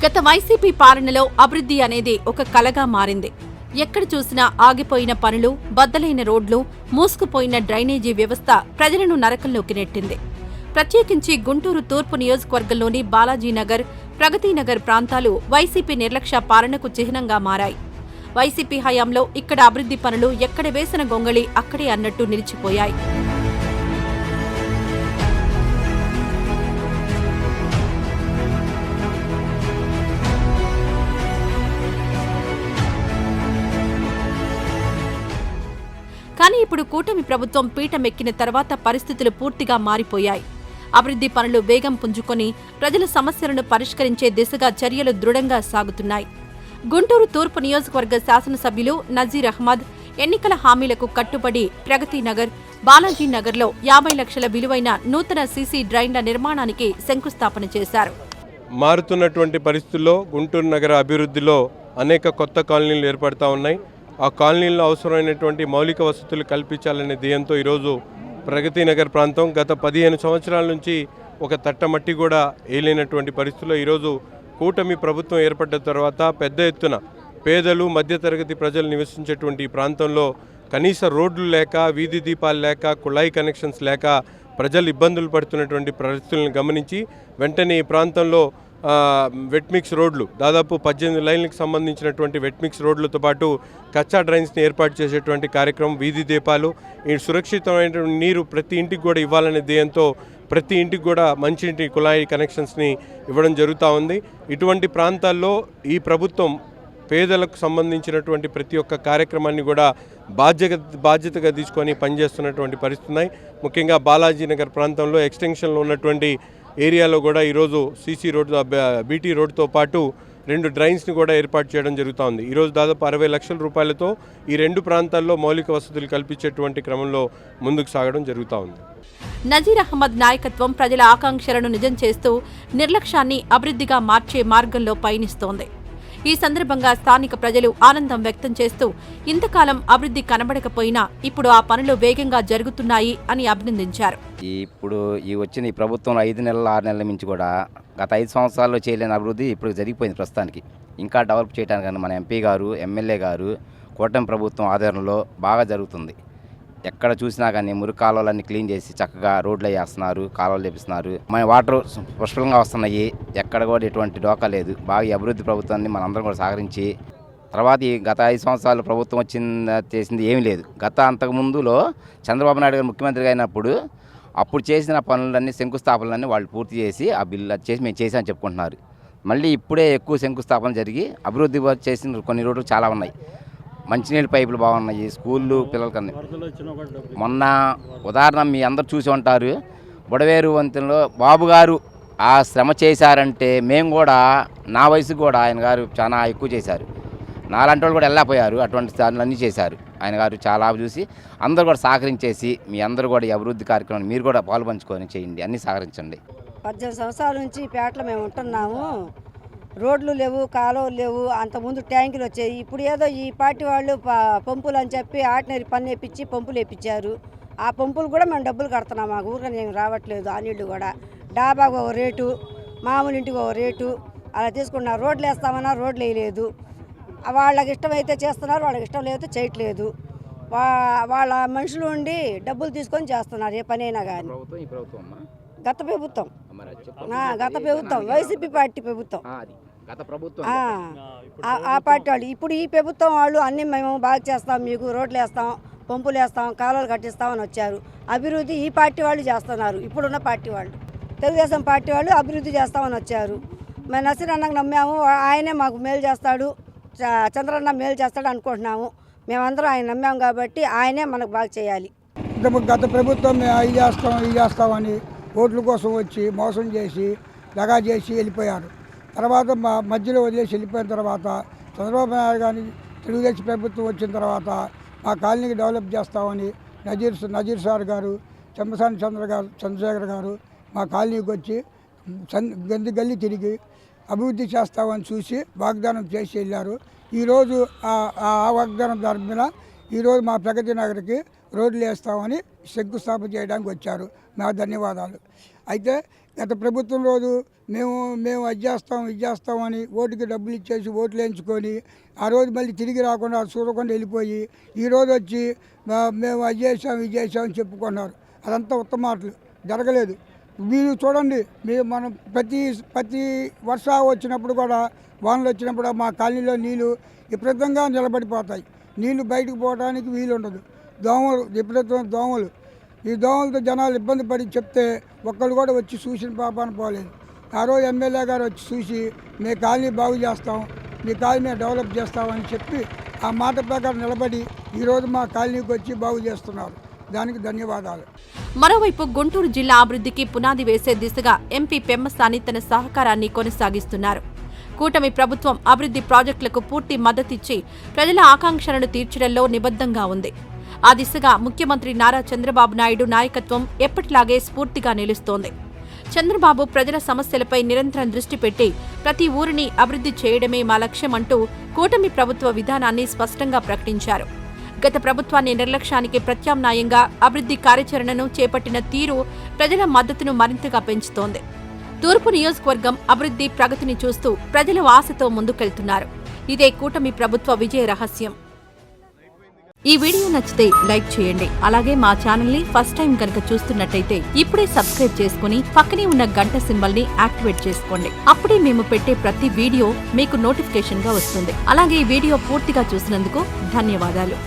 గత వైసీపీ పాలనలో అభివృద్ధి అనేది ఒక కలగా మారింది. ఎక్కడ చూసినా ఆగిపోయిన పనులు, బద్దలైన రోడ్లు, మూసుకుపోయిన డ్రైనేజీ వ్యవస్థ ప్రజలను నరకంలోకి నెట్టింది. ప్రత్యేకించి గుంటూరు తూర్పు నియోజకవర్గంలోని బాలాజీనగర్, ప్రగతినగర్ ప్రాంతాలు వైసీపీ నిర్లక్ష్య పాలనకు చిహ్నంగా మారాయి. వైసీపీ హయాంలో ఇక్కడ అభివృద్ధి పనులు ఎక్కడ వేసిన గొంగళి అక్కడే అన్నట్టు నిలిచిపోయాయి. కానీ ఇప్పుడు కూటమి ప్రభుత్వం పీఠమెక్కిన తర్వాత పరిస్థితులు పూర్తిగా మారిపోయాయి. అభివృద్ధి పనులు వేగం పుంజుకొని ప్రజల సమస్యలను పరిష్కరించే దిశగా చర్యలు దృఢంగా సాగుతున్నాయి. గుంటూరు తూర్పు నియోజకవర్గ శాసనసభ్యులు నజీర్ అహ్మద్ ఎన్నికల హామీలకు కట్టుబడి ప్రగతినగర్, బాలాజీనగర్లో 50 లక్షల విలువైన నూతన సీసీ డ్రైన్ల నిర్మాణానికి శంకుస్థాపన చేశారు. మారుతున్నటువంటి పరిస్థితుల్లో గుంటూరు నగర అభివృద్ధిలో అనేక కొత్త కాలనీలు ఏర్పడతా ఉన్నాయి. ఆ కాలనీల్లో అవసరమైనటువంటి మౌలిక వసతులు కల్పించాలనే ధ్యేయంతో ఈరోజు ప్రగతినగర్ ప్రాంతం గత 15 సంవత్సరాల నుంచి ఒక తట్టమట్టి కూడా ఏలేనటువంటి పరిస్థితుల్లో ఈరోజు కూటమి ప్రభుత్వం ఏర్పడ్డ తర్వాత పెద్ద ఎత్తున పేదలు, మధ్యతరగతి ప్రజలు నివసించేటువంటి ఈ ప్రాంతంలో కనీస రోడ్లు లేక, వీధి దీపాలు లేక, కుళాయి కనెక్షన్స్ లేక ప్రజలు ఇబ్బందులు పడుతున్నటువంటి పరిస్థితులను గమనించి వెంటనే ఈ ప్రాంతంలో వెట్ మిక్స్ రోడ్లు దాదాపు 18 లైన్లకు సంబంధించినటువంటి వెట్ మిక్స్ రోడ్లతో పాటు కచ్చా డ్రైన్స్ని ఏర్పాటు చేసేటువంటి కార్యక్రమం, వీధి దీపాలు, ఈ సురక్షితమైనటువంటి నీరు ప్రతి ఇంటికి కూడా ఇవ్వాలనే ధ్యేయంతో ప్రతి ఇంటికి కూడా మంచినీటి కుళాయి కనెక్షన్స్ని ఇవ్వడం జరుగుతూ ఉంది. ఇటువంటి ప్రాంతాల్లో ఈ ప్రభుత్వం పేదలకు సంబంధించినటువంటి ప్రతి ఒక్క కార్యక్రమాన్ని కూడా బాధ్యతగా తీసుకొని పనిచేస్తున్నటువంటి పరిస్థితి ఉన్నాయి. ముఖ్యంగా బాలాజీనగర్ ప్రాంతంలో ఎక్స్టెన్షన్లో ఉన్నటువంటి ఏరియాలో కూడా ఈరోజు సీసీ రోడ్, బీటీ రోడ్తో పాటు 2 డ్రైన్స్ని కూడా ఏర్పాటు చేయడం జరుగుతూ ఉంది. ఈరోజు దాదాపు 60 లక్షల రూపాయలతో ఈ 2 ప్రాంతాల్లో మౌలిక వసతులు కల్పించేటువంటి క్రమంలో ముందుకు సాగడం జరుగుతూ ఉంది. నజీర్ అహ్మద్ నాయకత్వం ప్రజల ఆకాంక్షలను నిజం చేస్తూ నిర్లక్ష్యాన్ని అభివృద్ధిగా మార్చే మార్గంలో పయనిస్తోంది. ఈ సందర్భంగా స్థానిక ప్రజలు ఆనందం వ్యక్తం చేస్తూ ఇంతకాలం అభివృద్ధి కనబడకపోయినా ఇప్పుడు ఆ పనులు వేగంగా జరుగుతున్నాయి అని అభినందించారు. ఇప్పుడు వచ్చిన ఈ ప్రభుత్వంలో 5 నెలలు 6 నెలల నుంచి కూడా గత 5 సంవత్సరాల్లో చేయలేని అభివృద్ధి ఇప్పుడు జరిగిపోయింది. ప్రస్తుతానికి ఇంకా డెవలప్ చేయడానికి మన ఎంపీ గారు, ఎమ్మెల్యే గారు కూటమి ప్రభుత్వం ఆధ్వర్యంలో బాగా జరుగుతుంది. ఎక్కడ చూసినా కానీ మురికి కాలువలన్నీ క్లీన్ చేసి చక్కగా రోడ్లు వేస్తున్నారు, కాలువలు లేపిస్తున్నారు. మన వాటర్ పుష్కలంగా వస్తున్నాయి. ఎక్కడ కూడా ఎటువంటి డోకా లేదు. బాగా ఈ అభివృద్ధి ప్రభుత్వాన్ని మనందరం కూడా సహకరించి తర్వాత ఈ గత 5 సంవత్సరాలు ప్రభుత్వం చేసింది ఏమీ లేదు. అంతకుముందులో చంద్రబాబు నాయుడు గారు ముఖ్యమంత్రిగా అయినప్పుడు అప్పుడు చేసిన పనులన్నీ, శంకుస్థాపనలన్నీ వాళ్ళు పూర్తి చేసి ఆ బిల్లు చేసి మేము చేసామని చెప్పుకుంటున్నారు. మళ్ళీ ఇప్పుడే ఎక్కువ శంకుస్థాపన జరిగి అభివృద్ధి చేసిన కొన్ని రోడ్లు చాలా ఉన్నాయి. మంచినీళ్ళ పైపులు బాగున్నాయి, స్కూళ్ళు పిల్లలకన్నా. మొన్న ఉదాహరణ మీ అందరు చూసి ఉంటారు, బుడవేరు వంతెనలో బాబు గారు ఆ శ్రమ చేశారంటే మేము కూడా, నా వయసు కూడా ఆయన గారు చాలా ఎక్కువ చేశారు. నాలాంటి వాళ్ళు కూడా వెళ్ళకపోయారు. అటువంటి స్థానాలన్నీ చేశారు ఆయన గారు. చాలా చూసి అందరూ కూడా సహకరించేసి మీ అందరూ కూడా ఈ అభివృద్ధి కార్యక్రమాన్ని మీరు కూడా పాల్పంచుకొని చేయండి, అన్నీ సహకరించండి. 18 సంవత్సరాల నుంచి పేటలో మేము ఉంటున్నాము. రోడ్లు లేవు, కాలువలు లేవు. అంతకుముందు ట్యాంకులు వచ్చాయి. ఇప్పుడు ఏదో ఈ పార్టీ వాళ్ళు పంపులు అని చెప్పి ఆర్డినరీ పని వేయించి పంపులు వేయించారు. ఆ పంపులు కూడా మేము డబ్బులు కడుతున్నాం. మాకు ఊరికని ఏమి రావట్లేదు. ఆ నీళ్ళు కూడా డాబాకు ఒక రేటు, మామూలు ఇంటికి ఒక రేటు అలా తీసుకున్నారు. రోడ్లు వేస్తామన్నా రోడ్లు వేయలేదు. వాళ్ళకి ఇష్టమైతే చేస్తున్నారు, వాళ్ళకి ఇష్టం లేకపోతే చేయట్లేదు. వాళ్ళ మనుషులు ఉండి డబ్బులు తీసుకొని చేస్తున్నారు ఏ పని అయినా కానీ. గత ప్రభుత్వం వైసీపీ పార్టీ ప్రభుత్వం, ఆ పార్టీ వాళ్ళు. ఇప్పుడు ఈ ప్రభుత్వం వాళ్ళు అన్నీ మేము బాగా చేస్తాం, మీకు రోడ్లు వేస్తాం, పంపులు వేస్తాం, కాలువలు కట్టిస్తామని వచ్చారు. అభివృద్ధి ఈ పార్టీ వాళ్ళు చేస్తున్నారు. ఇప్పుడున్న పార్టీ వాళ్ళు, తెలుగుదేశం పార్టీ వాళ్ళు అభివృద్ధి చేస్తామని వచ్చారు. మేము నసీర్ అన్నకు నమ్మాము, ఆయనే మాకు మేలు చేస్తాడు, చంద్రన్న మేలు చేస్తాడు అనుకుంటున్నాము. మేమందరం ఆయన నమ్మాము కాబట్టి ఆయనే మనకు బాగా చేయాలి. గత ప్రభుత్వం మేము ఇది చేస్తామని ఓట్ల కోసం వచ్చి మోసం చేసి దగా చేసి వెళ్ళిపోయారు. తర్వాత మధ్యలో వదిలేసి వెళ్ళిపోయిన తర్వాత చంద్రబాబు నాయుడు గారిని తెలుగుదేశం ప్రభుత్వం వచ్చిన తర్వాత మా కాలనీకి డెవలప్ చేస్తామని నజీర్ సార్ గారు, చెంపసాని చంద్రశేఖర్ గారు మా కాలనీకి వచ్చి గల్లీ తిరిగి అభివృద్ధి చేస్తామని చూసి వాగ్దానం చేసి వెళ్ళారు. ఈరోజు ఆ వాగ్దానం తరపున ఈరోజు మా ప్రగతి నగర్కి రోడ్లు వేస్తామని శంకుస్థాపన చేయడానికి వచ్చారు. మా ధన్యవాదాలు. అయితే గత ప్రభుత్వం రోజు మేము అది చేస్తామని ఓటుకి డబ్బులు ఇచ్చేసి ఓట్లు వేయించుకొని ఆ రోజు మళ్ళీ తిరిగి రాకుండా చూడకుండా వెళ్ళిపోయి ఈరోజు వచ్చి మేము అది చేసామని చెప్పుకున్నారు. అదంతా ఉత్తమ మాటలు, జరగలేదు. మీరు చూడండి, మనం ప్రతి వర్ష వచ్చినప్పుడు కూడా వానలు వచ్చినప్పుడు మా కాలనీలో నీళ్ళు విపరీతంగా నిలబడిపోతాయి. నీళ్లు బయటకు పోవడానికి వీలు ఉండదు. దోమలు, విపరీతమైన దోమలు. ఈ దోమలతో జనాలు ఇబ్బంది పడి చెప్తే ఒక్కళ్ళు కూడా వచ్చి చూసిన పాపాన పోలేదు. ఆ రోజు ఎమ్మెల్యే గారు వచ్చి చూసి మీ కాలనీ బాగు చేస్తాం, మీ కాలనీ డెవలప్ చేస్తామని చెప్పి ఆ మాట ప్రకారం నిలబడి ఈరోజు మా కాలనీకి వచ్చి బాగు చేస్తున్నారు. దానికి ధన్యవాదాలు. మరోవైపు గుంటూరు జిల్లా అభివృద్ధికి పునాది వేసే దిశగా ఎంపీ పెమ్మసాని తన సహకారాన్ని కొనసాగిస్తున్నారు. కూటమి ప్రభుత్వం అభివృద్ధి ప్రాజెక్టులకు పూర్తి మద్దతిచ్చి ప్రజల ఆకాంక్షలను తీర్చడంలో నిబద్ధంగా ఉంది. ఆ దిశగా ముఖ్యమంత్రి నారా చంద్రబాబు నాయుడు నాయకత్వం ఎప్పటిలాగే స్ఫూర్తిగా నిలుస్తోంది. చంద్రబాబు ప్రజల సమస్యలపై నిరంతరం దృష్టి పెట్టి ప్రతి ఊరిని అభివృద్ధి చేయడమే మా లక్ష్యమంటూ కూటమి ప్రభుత్వ విధానాన్ని స్పష్టంగా ప్రకటించారు. గత ప్రభుత్వాన్ని నిర్లక్ష్యానికి ప్రత్యామ్నాయంగా అభివృద్ధి కార్యాచరణను చేపట్టిన తీరు ప్రజల మద్దతును మరింతగా పెంచుతోంది. తూర్పు నియోజకవర్గం అభివృద్ధి ప్రగతిని చూస్తూ ప్రజలు ఆశతో ముందుకెళ్తున్నారు. ఇదే కూటమి ప్రభుత్వ విజయ రహస్యం. ఈ వీడియో నచ్చితే లైక్ చేయండి. అలాగే మా ఛానల్ ని ఫస్ట్ టైం కనుక చూస్తున్నట్టయితే ఇప్పుడే సబ్స్క్రైబ్ చేసుకుని పక్కనే ఉన్న గంట సింబల్ ని యాక్టివేట్ చేసుకోండి. అప్పుడే మేము పెట్టే ప్రతి వీడియో మీకు నోటిఫికేషన్ గా వస్తుంది. అలాగే ఈ వీడియో పూర్తిగా చూసినందుకు ధన్యవాదాలు.